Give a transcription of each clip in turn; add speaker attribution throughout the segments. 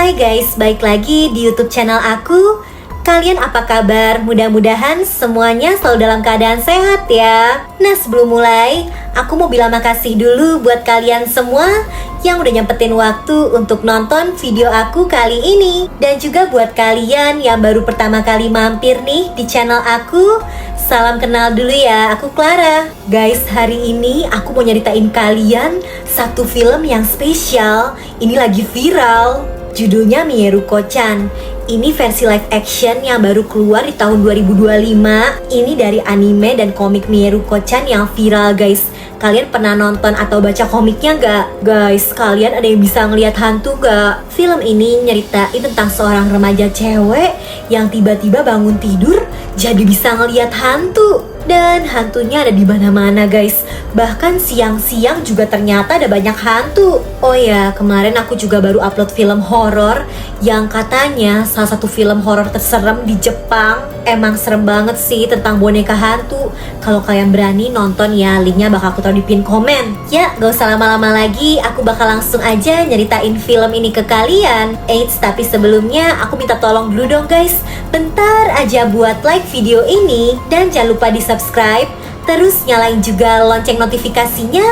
Speaker 1: Hai guys, balik lagi di YouTube channel aku. Kalian apa kabar? Mudah-mudahan semuanya selalu dalam keadaan sehat ya. Nah, sebelum mulai, aku mau bilang makasih dulu buat kalian semua yang udah nyempetin waktu untuk nonton video aku kali ini. Dan juga buat kalian yang baru pertama kali mampir nih di channel aku, salam kenal dulu ya, aku Clara. Guys, hari ini aku mau nyeritain kalian satu film yang spesial. Ini lagi viral. Judulnya Mieruko-chan. Ini versi live action yang baru keluar di tahun 2025. Ini dari anime dan komik Mieruko-chan yang viral guys. Kalian pernah nonton atau baca komiknya gak? Guys, kalian ada yang bisa ngelihat hantu gak? Film ini nyeritain tentang seorang remaja cewek yang tiba-tiba bangun tidur jadi bisa ngelihat hantu. Dan hantunya ada di mana-mana guys. Bahkan siang-siang juga ternyata ada banyak hantu. Oh ya, kemarin aku juga baru upload film horor yang katanya salah satu film horor terserem di Jepang. Emang serem banget sih tentang boneka hantu. Kalau kalian berani nonton ya, linknya bakal aku taruh di pin komen. Ya, gak usah lama-lama lagi, aku bakal langsung aja nyeritain film ini ke kalian. Eits, tapi sebelumnya aku minta tolong dulu dong guys. Bentar aja buat like video ini. Dan jangan lupa di subscribe, terus nyalain juga lonceng notifikasinya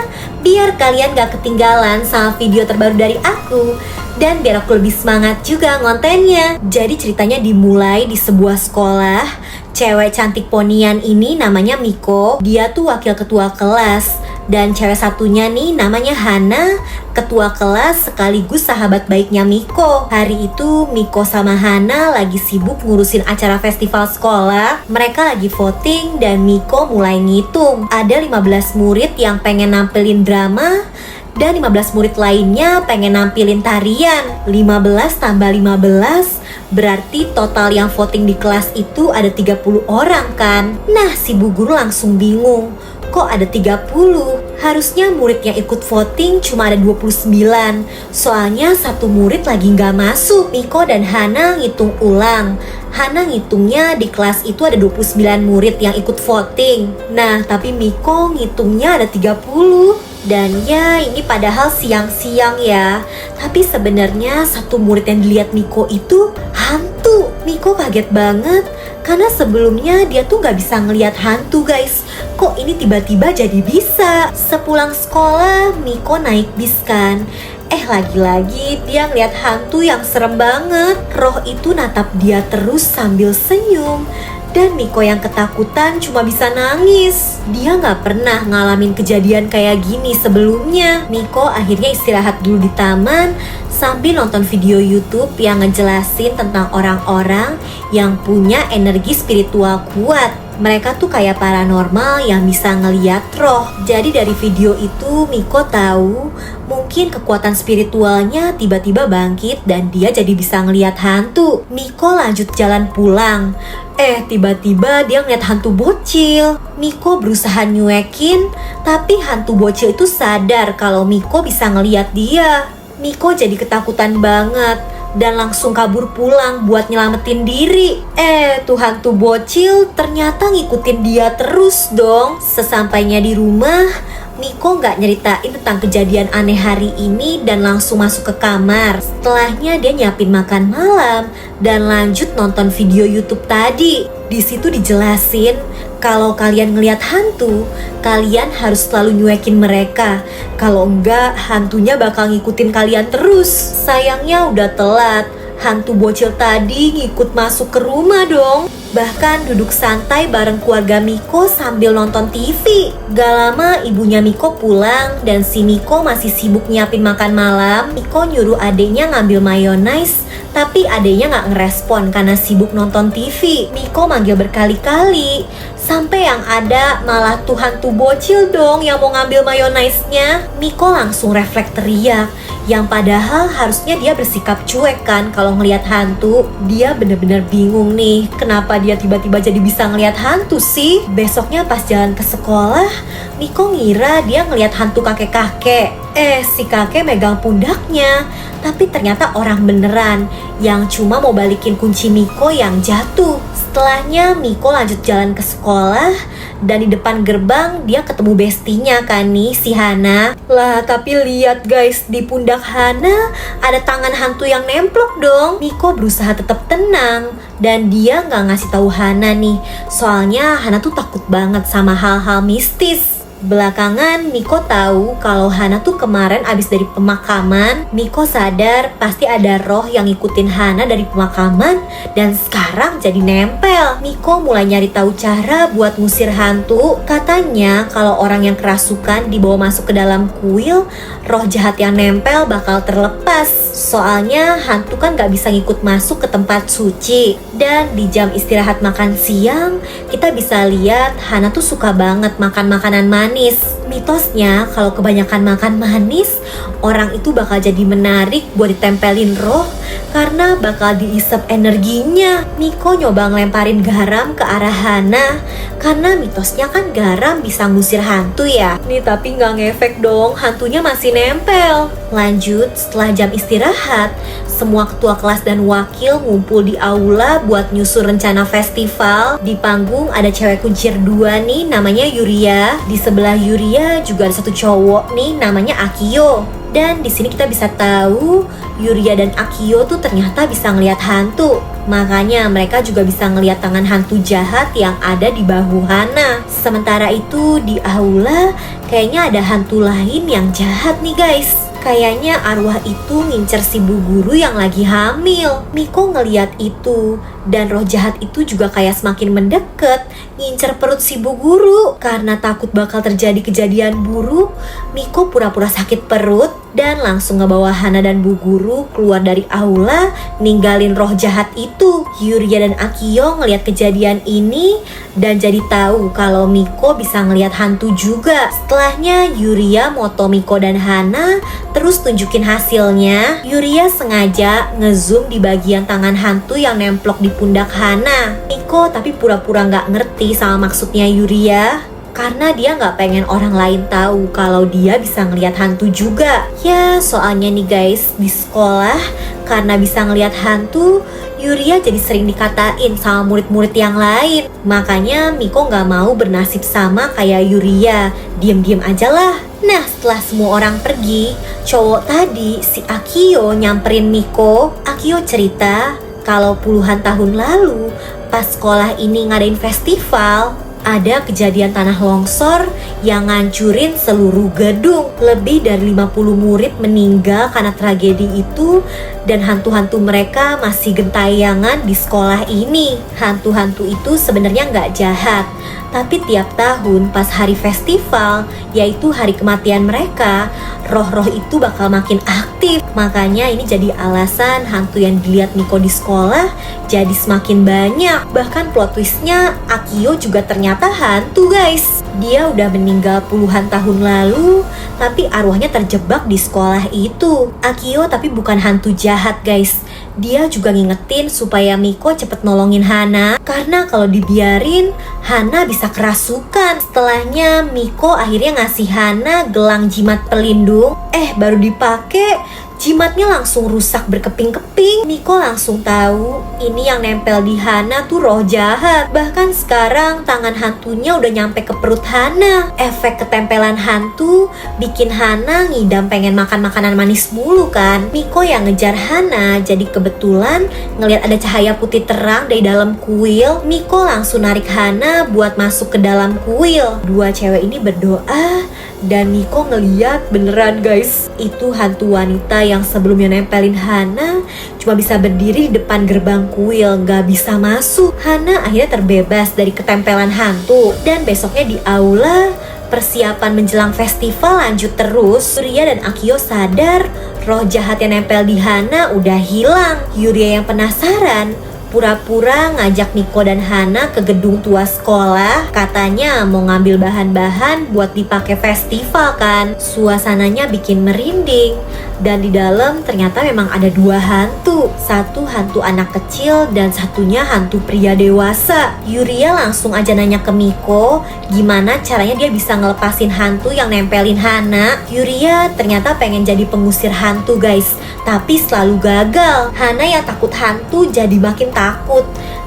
Speaker 1: biar kalian gak ketinggalan sama video terbaru dari aku. Dan biar aku lebih semangat juga ngontennya. Jadi ceritanya dimulai di sebuah sekolah. Cewek cantik ponian ini namanya Miko. Dia tuh wakil ketua kelas. Dan cewek satunya nih namanya Hana, ketua kelas sekaligus sahabat baiknya Miko. Hari itu Miko sama Hana lagi sibuk ngurusin acara festival sekolah. Mereka lagi voting dan Miko mulai ngitung. Ada 15 murid yang pengen nampilin drama dan 15 murid lainnya pengen nampilin tarian. 15 tambah 15 berarti total yang voting di kelas itu ada 30 orang kan. Nah, si bu guru langsung bingung. Kok ada 30? Harusnya murid yang ikut voting cuma ada 29. Soalnya satu murid lagi nggak masuk. Miko dan Hana ngitung ulang. Hana ngitungnya di kelas itu ada 29 murid yang ikut voting. Nah, tapi Miko ngitungnya ada 30. Dan ya, ini padahal siang-siang ya. Tapi sebenarnya satu murid yang dilihat Miko itu hantu. Miko kaget banget karena sebelumnya dia tuh gak bisa ngelihat hantu guys. Kok ini tiba-tiba jadi bisa? Sepulang sekolah, Miko naik bis kan. Lagi-lagi dia ngeliat hantu yang serem banget. Roh itu natap dia terus sambil senyum. Dan Miko yang ketakutan cuma bisa nangis. Dia gak pernah ngalamin kejadian kayak gini sebelumnya. Miko akhirnya istirahat dulu di taman sambil nonton video YouTube yang ngejelasin tentang orang-orang yang punya energi spiritual kuat. Mereka tuh kayak paranormal yang bisa ngeliat roh. Jadi dari video itu Miko tahu mungkin kekuatan spiritualnya tiba-tiba bangkit dan dia jadi bisa ngeliat hantu. Miko lanjut jalan pulang. Tiba-tiba dia ngeliat hantu bocil. Miko berusaha nyuekin, tapi hantu bocil itu sadar kalau Miko bisa ngeliat dia. Miko jadi ketakutan banget dan langsung kabur pulang buat nyelamatin diri. Tuh hantu bocil ternyata ngikutin dia terus dong. Sesampainya di rumah, Miko gak nyeritain tentang kejadian aneh hari ini dan langsung masuk ke kamar. Setelahnya dia nyiapin makan malam dan lanjut nonton video YouTube tadi. Di situ dijelasin kalau kalian ngelihat hantu, kalian harus selalu nyuekin mereka. Kalau enggak, hantunya bakal ngikutin kalian terus. Sayangnya udah telat. Hantu bocil tadi ngikut masuk ke rumah dong. Bahkan duduk santai bareng keluarga Miko sambil nonton TV. Gak lama ibunya Miko pulang dan si Miko masih sibuk nyiapin makan malam. Miko nyuruh adeknya ngambil mayonnaise, tapi adeknya gak ngerespon karena sibuk nonton TV. Miko manggil berkali-kali, sampai yang ada malah tuh hantu bocil dong yang mau ngambil mayonnaise-nya. Miko langsung refleks teriak, yang padahal harusnya dia bersikap cuek kan kalau ngelihat hantu. Dia bener-bener bingung nih, kenapa dia tiba-tiba jadi bisa ngelihat hantu sih. Besoknya pas jalan ke sekolah, Miko ngira dia ngelihat hantu kakek-kakek. Si kakek megang pundaknya, tapi ternyata orang beneran yang cuma mau balikin kunci Miko yang jatuh. Setelahnya Miko lanjut jalan ke sekolah, dan di depan gerbang dia ketemu bestinya kan nih, si Hana. Lah tapi lihat guys, di pundak Hana ada tangan hantu yang nemplok dong. Miko berusaha tetap tenang dan dia nggak ngasih tahu Hana nih, soalnya Hana tuh takut banget sama hal-hal mistis. Belakangan Miko tahu kalau Hana tuh kemarin abis dari pemakaman. Miko sadar pasti ada roh yang ngikutin Hana dari pemakaman dan sekarang jadi nempel. Miko mulai nyari tahu cara buat ngusir hantu. Katanya kalau orang yang kerasukan dibawa masuk ke dalam kuil, roh jahat yang nempel bakal terlepas. Soalnya hantu kan gak bisa ngikut masuk ke tempat suci. Dan di jam istirahat makan siang, kita bisa lihat Hana tuh suka banget makan makanan manis. Mitosnya kalau kebanyakan makan manis, orang itu bakal jadi menarik buat ditempelin roh karena bakal diisep energinya. Miko nyoba ngelemparin garam ke arah Hana karena mitosnya kan garam bisa ngusir hantu ya. Nih tapi nggak ngefek dong, hantunya masih nempel. Lanjut, setelah jam istirahat, semua ketua kelas dan wakil ngumpul di aula buat nyusun rencana festival. Di panggung ada cewek kuncir 2 nih, namanya Yuria. Di sebelah Yuria juga ada satu cowok nih, namanya Akio. Dan di sini kita bisa tahu Yuria dan Akio tuh ternyata bisa ngelihat hantu. Makanya mereka juga bisa ngelihat tangan hantu jahat yang ada di bahu Hana. Sementara itu di aula kayaknya ada hantu lain yang jahat nih guys. Kayaknya arwah itu ngincer si bu guru yang lagi hamil. Miko ngeliat itu, dan roh jahat itu juga kayak semakin mendekat, ngincer perut si bu guru. Karena takut bakal terjadi kejadian buruk, Miko pura-pura sakit perut dan langsung ngebawa Hana dan bu guru keluar dari aula, ninggalin roh jahat itu. Yuria dan Akio ngeliat kejadian ini dan jadi tahu kalau Miko bisa ngeliat hantu juga. Setelahnya Yuria moto Miko dan Hana, terus tunjukin hasilnya. Yuria sengaja ngezoom di bagian tangan hantu yang nemplok di pundak Hana. Miko tapi pura-pura nggak ngerti sama maksudnya Yuria, karena dia nggak pengen orang lain tahu kalau dia bisa ngelihat hantu juga. Ya soalnya nih guys, di sekolah karena bisa ngelihat hantu, Yuria jadi sering dikatain sama murid-murid yang lain. Makanya Miko nggak mau bernasib sama kayak Yuria, diem-diem aja lah. Nah setelah semua orang pergi, cowok tadi si Akio nyamperin Miko. Akio cerita kalau puluhan tahun lalu pas sekolah ini ngadain festival, ada kejadian tanah longsor yang ngancurin seluruh gedung. Lebih dari 50 murid meninggal karena tragedi itu, dan hantu-hantu mereka masih gentayangan di sekolah ini. Hantu-hantu itu sebenarnya nggak jahat, tapi tiap tahun pas hari festival, yaitu hari kematian mereka, roh-roh itu bakal makin aktif. Makanya ini jadi alasan hantu yang dilihat Miko di sekolah jadi semakin banyak. Bahkan plot twistnya, Akio juga ternyata hantu guys. Dia udah meninggal puluhan tahun lalu, tapi arwahnya terjebak di sekolah itu. Akio tapi bukan hantu jahat guys. Dia juga ngingetin supaya Miko cepet nolongin Hana, karena kalau dibiarin Hana bisa kerasukan. Setelahnya Miko akhirnya ngasih Hana gelang jimat pelindung. Baru dipakai, jimatnya langsung rusak berkeping-keping. Miko langsung tahu ini yang nempel di Hana tuh roh jahat. Bahkan sekarang tangan hantunya udah nyampe ke perut Hana. Efek ketempelan hantu bikin Hana ngidam pengen makan makanan manis mulu kan. Miko yang ngejar Hana jadi kebetulan ngelihat ada cahaya putih terang dari dalam kuil. Miko langsung narik Hana buat masuk ke dalam kuil. Dua cewek ini berdoa dan Miko ngeliat beneran guys, itu hantu wanita yang sebelumnya nempelin Hana cuma bisa berdiri di depan gerbang kuil, gak bisa masuk. Hana akhirnya terbebas dari ketempelan hantu. Dan besoknya di aula, persiapan menjelang festival lanjut terus. Yuria dan Akio sadar roh jahat yang nempel di Hana udah hilang. Yuria yang penasaran pura-pura ngajak Miko dan Hana ke gedung tua sekolah. Katanya mau ngambil bahan-bahan buat dipakai festival kan. Suasananya bikin merinding. Dan di dalam ternyata memang ada dua hantu. Satu hantu anak kecil dan satunya hantu pria dewasa. Yuria langsung aja nanya ke Miko gimana caranya dia bisa ngelepasin hantu yang nempelin Hana. Yuria ternyata pengen jadi pengusir hantu guys, tapi selalu gagal. Hana yang takut hantu jadi makin takut.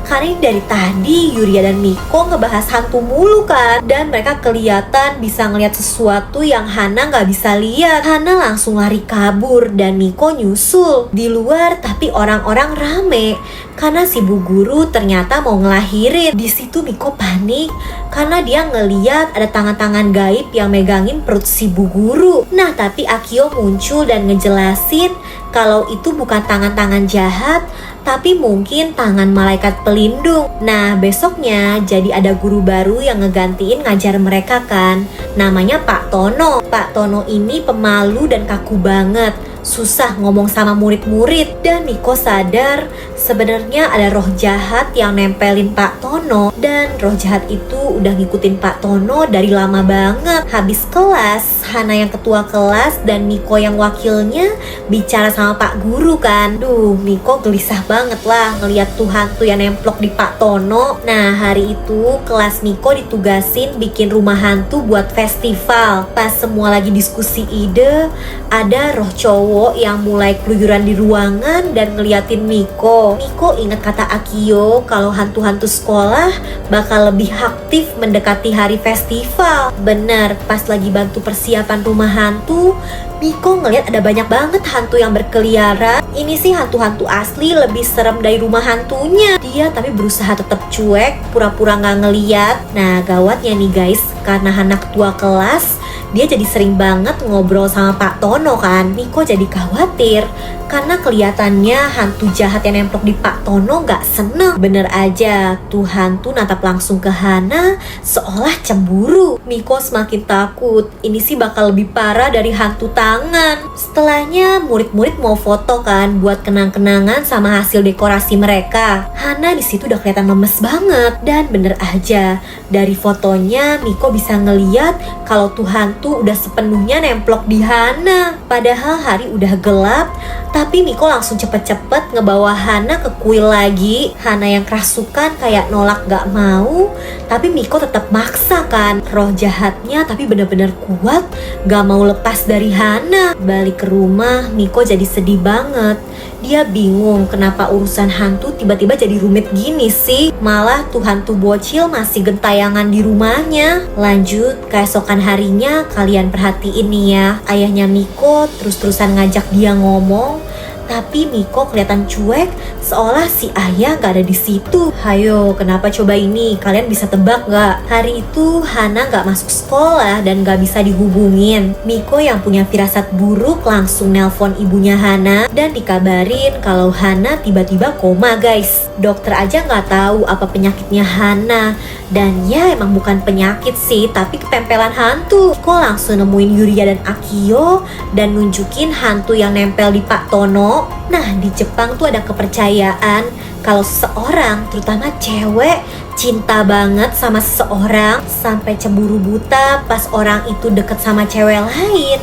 Speaker 1: Karena ini dari tadi Yuria dan Miko ngebahas hantu mulu kan. Dan mereka kelihatan bisa ngeliat sesuatu yang Hana nggak bisa lihat. Hana langsung lari kabur dan Miko nyusul. Di luar tapi orang-orang rame karena si bu guru ternyata mau ngelahirin. Di situ Miko panik karena dia ngeliat ada tangan-tangan gaib yang megangin perut si bu guru. Nah tapi Akio muncul dan ngejelasin kalau itu bukan tangan-tangan jahat, tapi mungkin tangan malaikat pelindung. Nah besoknya jadi ada guru baru yang ngegantiin ngajar mereka kan. Namanya Pak Tono. Pak Tono ini pemalu dan kaku banget, susah ngomong sama murid-murid. Dan Miko sadar sebenarnya ada roh jahat yang nempelin Pak Tono. Dan roh jahat itu udah ngikutin Pak Tono dari lama banget. Habis kelas, Hana yang ketua kelas dan Miko yang wakilnya bicara sama Pak Guru kan. Duh, Miko gelisah banget lah ngeliat tuh hantu yang nemplok di Pak Tono. Nah hari itu kelas Miko ditugasin bikin rumah hantu buat festival. Pas semua lagi diskusi ide, ada roh cowok yang mulai keluyuran di ruangan dan ngeliatin Miko. Miko inget kata Akio kalau hantu-hantu sekolah bakal lebih aktif mendekati hari festival. Bener, pas lagi bantu persiapan rumah hantu, Miko ngeliat ada banyak banget hantu yang berkeliaran. Ini sih hantu-hantu asli lebih serem dari rumah hantunya. Dia tapi berusaha tetap cuek, pura-pura gak ngeliat. Nah gawatnya nih guys, karena Hana ketua kelas, dia jadi sering banget ngobrol sama Pak Tono kan. Miko jadi khawatir karena kelihatannya hantu jahat yang nemplok di Pak Tono gak seneng. Bener aja, tuh hantu natap langsung ke Hana seolah cemburu. Miko semakin takut, ini sih bakal lebih parah dari hantu tangan. Setelahnya murid-murid mau foto kan buat kenang-kenangan sama hasil dekorasi mereka. Hana di situ udah kelihatan lemes banget. Dan bener aja, dari fotonya Miko bisa ngeliat kalau tuh hantu udah sepenuhnya nemplok di Hana. Padahal hari udah gelap, tapi Miko langsung cepet-cepet ngebawa Hana ke kuil lagi. Hana yang kerasukan kayak nolak gak mau, tapi Miko tetap maksa kan. Roh jahatnya tapi bener-bener kuat, gak mau lepas dari Hana. Balik ke rumah, Miko jadi sedih banget. Dia bingung kenapa urusan hantu tiba-tiba jadi rumit gini sih. Malah tuh hantu bocil masih gentayangan di rumahnya. Lanjut, keesokan harinya kalian perhatiin nih ya. Ayahnya Miko terus-terusan ngajak dia ngomong, tapi Miko kelihatan cuek seolah si ayah gak ada di situ. Hayo, kenapa coba ini? Kalian bisa tebak gak? Hari itu Hana gak masuk sekolah dan gak bisa dihubungin. Miko yang punya firasat buruk langsung nelpon ibunya Hana dan dikabarin kalau Hana tiba-tiba koma guys. Dokter aja gak tahu apa penyakitnya Hana. Dan ya emang bukan penyakit sih, tapi ketempelan hantu. Miko langsung nemuin Yuria dan Akio dan nunjukin hantu yang nempel di Pak Tono. Nah di Jepang tuh ada kepercayaan kalau seseorang, terutama cewek, cinta banget sama seseorang sampai cemburu buta pas orang itu deket sama cewek lain.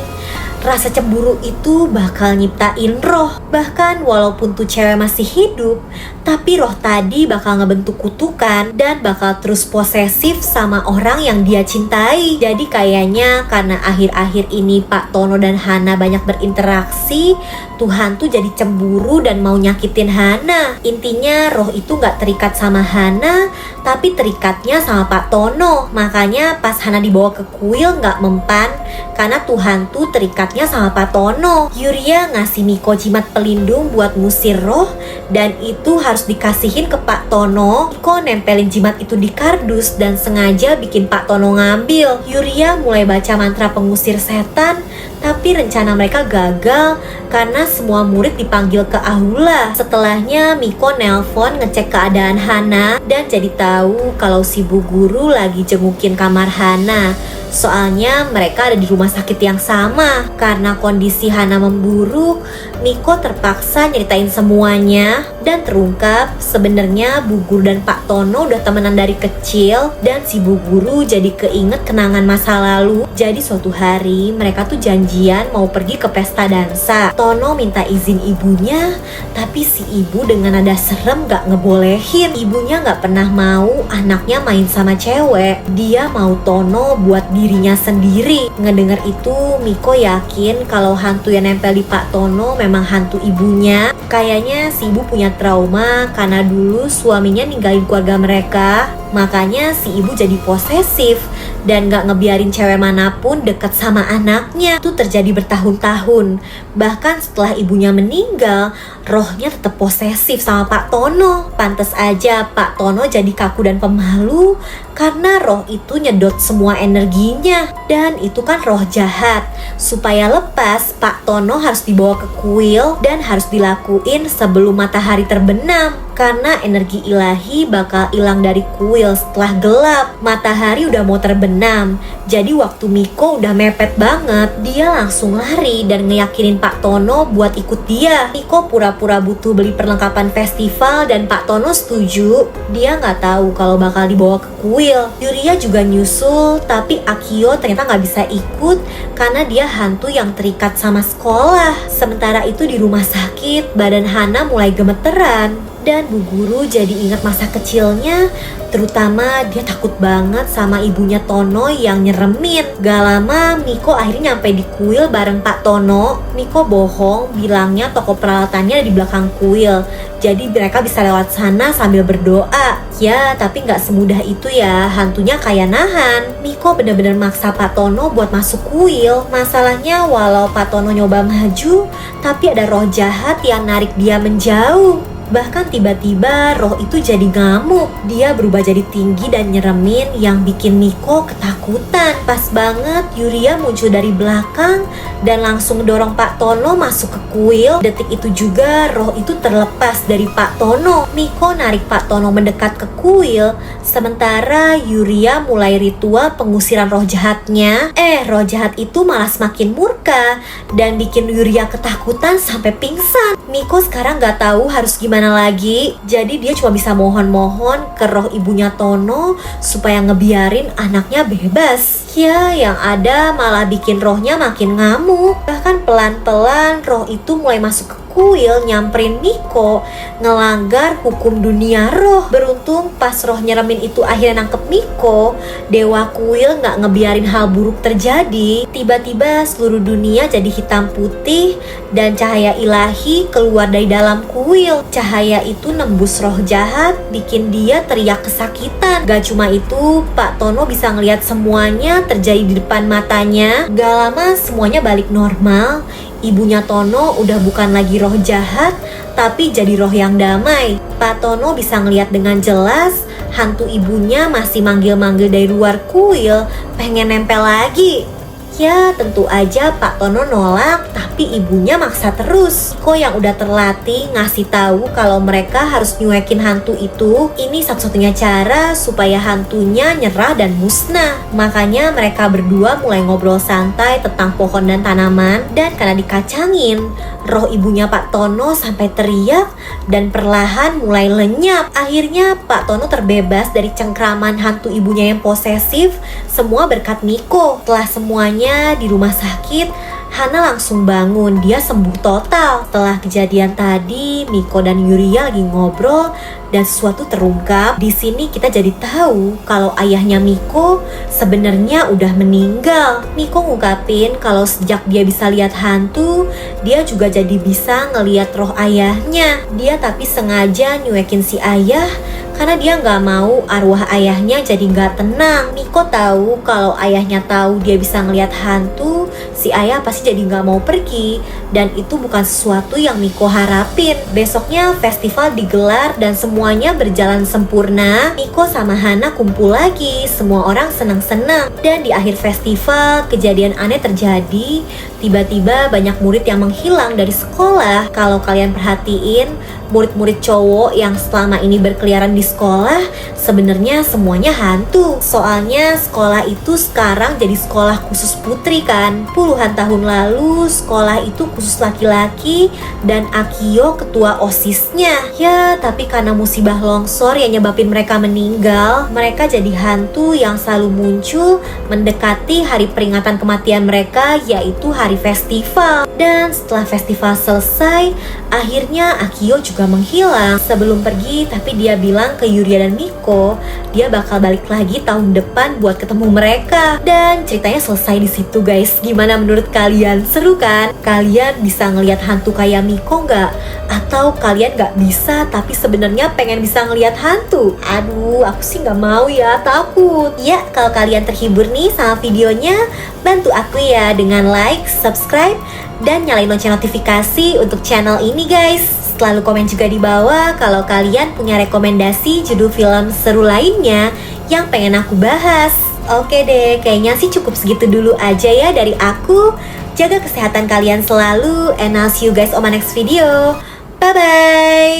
Speaker 1: Rasa cemburu itu bakal nyiptain roh. Bahkan walaupun tuh cewek masih hidup, tapi roh tadi bakal ngebentuk kutukan dan bakal terus posesif sama orang yang dia cintai. Jadi kayaknya karena akhir-akhir ini Pak Tono dan Hana banyak berinteraksi, tuh hantu jadi cemburu dan mau nyakitin Hana. Intinya roh itu gak terikat sama Hana, tapi terikatnya sama Pak Tono. Makanya pas Hana dibawa ke kuil gak mempan, karena tuh hantu terikatnya sama Pak Tono. Yuria ngasih Miko jimat pelindung buat ngusir roh, dan itu harus dikasihin ke Pak Tono. Miko nempelin jimat itu di kardus dan sengaja bikin Pak Tono ngambil. Yuria mulai baca mantra pengusir setan, tapi rencana mereka gagal karena semua murid dipanggil ke aula. Setelahnya Miko nelpon ngecek keadaan Hana dan jadi tahu kalau si bu guru lagi jengukin kamar Hana. Soalnya mereka ada di rumah sakit yang sama. Karena kondisi Hana memburuk, Miko terpaksa nyeritain semuanya dan terungkap sebenarnya Bu Guru dan Pak Tono udah temenan dari kecil dan si Bu Guru jadi keinget kenangan masa lalu. Jadi suatu hari mereka tuh janjian mau pergi ke pesta dansa. Tono minta izin ibunya, tapi si ibu dengan nada serem gak ngebolehin. Ibunya gak pernah mau anaknya main sama cewek. Dia mau Tono buat dia dirinya sendiri. Ngedenger itu, Miko yakin kalau hantu yang nempel di Pak Tono memang hantu ibunya. Kayaknya si ibu punya trauma karena dulu suaminya ninggalin keluarga mereka. Makanya si ibu jadi posesif dan gak ngebiarin cewek manapun deket sama anaknya. Itu terjadi bertahun-tahun. Bahkan setelah ibunya meninggal, rohnya tetap posesif sama Pak Tono. Pantes aja Pak Tono jadi kaku dan pemalu karena roh itu nyedot semua energinya. Dan itu kan roh jahat. Supaya lepas, Pak Tono harus dibawa ke kuil dan harus dilakuin sebelum matahari terbenam. Karena energi ilahi bakal hilang dari kuil setelah gelap. Matahari udah mau terbenam. Jadi waktu Miko udah mepet banget, dia langsung lari dan ngeyakinin Pak Tono buat ikut dia. Miko pura-pura butuh beli perlengkapan festival dan Pak Tono setuju. Dia nggak tahu kalau bakal dibawa ke kuil. Yuria juga nyusul, tapi Akio ternyata nggak bisa ikut karena dia hantu yang terikat sama sekolah. Sementara itu di rumah sakit, badan Hana mulai gemeteran. Dan Bu Guru jadi ingat masa kecilnya, terutama dia takut banget sama ibunya Tono yang nyeremin. Gak lama Miko akhirnya nyampe di kuil bareng Pak Tono. Miko bohong, bilangnya toko peralatannya ada di belakang kuil. Jadi mereka bisa lewat sana sambil berdoa. Ya, tapi gak semudah itu ya, hantunya kayak nahan. Miko bener-bener maksa Pak Tono buat masuk kuil. Masalahnya walau Pak Tono nyoba maju, tapi ada roh jahat yang narik dia menjauh. Bahkan tiba-tiba roh itu jadi ngamuk. Dia berubah jadi tinggi dan nyeremin yang bikin Miko ketakutan. Pas banget Yuria muncul dari belakang dan langsung dorong Pak Tono masuk ke kuil. Detik itu juga roh itu terlepas dari Pak Tono. Miko narik Pak Tono mendekat ke kuil. Sementara Yuria mulai ritual pengusiran roh jahatnya. Roh jahat itu malah semakin murka dan bikin Yuria ketakutan sampai pingsan. Miko sekarang gak tahu harus gimana lagi. Jadi dia cuma bisa mohon-mohon ke roh ibunya Tono supaya ngebiarin anaknya bebas. Ya, yang ada malah bikin rohnya makin ngamuk. Bahkan pelan-pelan roh itu mulai masuk ke kuil, nyamperin Miko, ngelanggar hukum dunia roh. Beruntung pas roh nyeremin itu akhirnya nangkep Miko, dewa kuil gak ngebiarin hal buruk terjadi. Tiba-tiba seluruh dunia jadi hitam putih dan cahaya ilahi keluar dari dalam kuil. Cahaya itu nembus roh jahat, bikin dia teriak kesakitan. Gak cuma itu, Pak Tono bisa ngeliat semuanya terjadi di depan matanya. Gak lama semuanya balik normal. Ibunya Tono udah bukan lagi roh jahat, tapi jadi roh yang damai. Pak Tono bisa ngeliat dengan jelas, hantu ibunya masih manggil-manggil dari luar kuil, pengen nempel lagi. Ya, tentu aja Pak Tono nolak, tapi ibunya maksa terus. Miko yang udah terlatih ngasih tahu kalau mereka harus nyuekin hantu itu. Ini satu-satunya cara supaya hantunya nyerah dan musnah. Makanya mereka berdua mulai ngobrol santai tentang pohon dan tanaman. Dan karena dikacangin, roh ibunya Pak Tono sampai teriak dan perlahan mulai lenyap. Akhirnya Pak Tono terbebas dari cengkraman hantu ibunya yang posesif, semua berkat Miko. Setelah semuanya di rumah sakit, Hana langsung bangun, dia sembuh total. Setelah kejadian tadi, Miko dan Yuria lagi ngobrol dan sesuatu terungkap. Di sini kita jadi tahu kalau ayahnya Miko sebenarnya udah meninggal. Miko ngungkapin kalau sejak dia bisa lihat hantu, dia juga jadi bisa ngelihat roh ayahnya. Dia tapi sengaja nyuekin si ayah karena dia nggak mau arwah ayahnya jadi nggak tenang. Miko tahu kalau ayahnya tahu dia bisa ngelihat hantu, si ayah pasti jadi nggak mau pergi. Dan itu bukan sesuatu yang Miko harapin. Besoknya festival digelar dan semuanya berjalan sempurna. Miko sama Hana kumpul lagi, semua orang senang-senang. Dan di akhir festival, kejadian aneh terjadi. Tiba-tiba banyak murid yang menghilang dari sekolah. Kalau kalian perhatiin, murid-murid cowok yang selama ini berkeliaran di sekolah sebenarnya semuanya hantu. Soalnya sekolah itu sekarang jadi sekolah khusus putri kan. Puluhan tahun lalu sekolah itu khusus laki-laki dan Akio ketua OSISnya. Ya, tapi karena musibah longsor yang nyebabin mereka meninggal, mereka jadi hantu yang selalu muncul mendekati hari peringatan kematian mereka, yaitu hari festival. Dan setelah festival selesai, Akhirnya Akio juga menghilang sebelum pergi, tapi dia bilang ke Yuria dan Miko dia bakal balik lagi tahun depan buat ketemu mereka. Dan ceritanya selesai di situ guys. Gimana menurut kalian? Seru kan? Kalian bisa ngelihat hantu kayak Miko nggak? Atau kalian nggak bisa tapi sebenarnya pengen bisa ngelihat hantu? Aduh, aku sih nggak mau ya, takut. Ya, kalau kalian terhibur nih sama videonya, bantu aku ya dengan like, subscribe, dan nyalain lonceng notifikasi untuk channel ini guys. Selalu komen juga di bawah kalau kalian punya rekomendasi judul film seru lainnya yang pengen aku bahas. Oke deh, kayaknya sih cukup segitu dulu aja ya dari aku. Jaga kesehatan kalian selalu, and I'll see you guys on my next video. Bye-bye!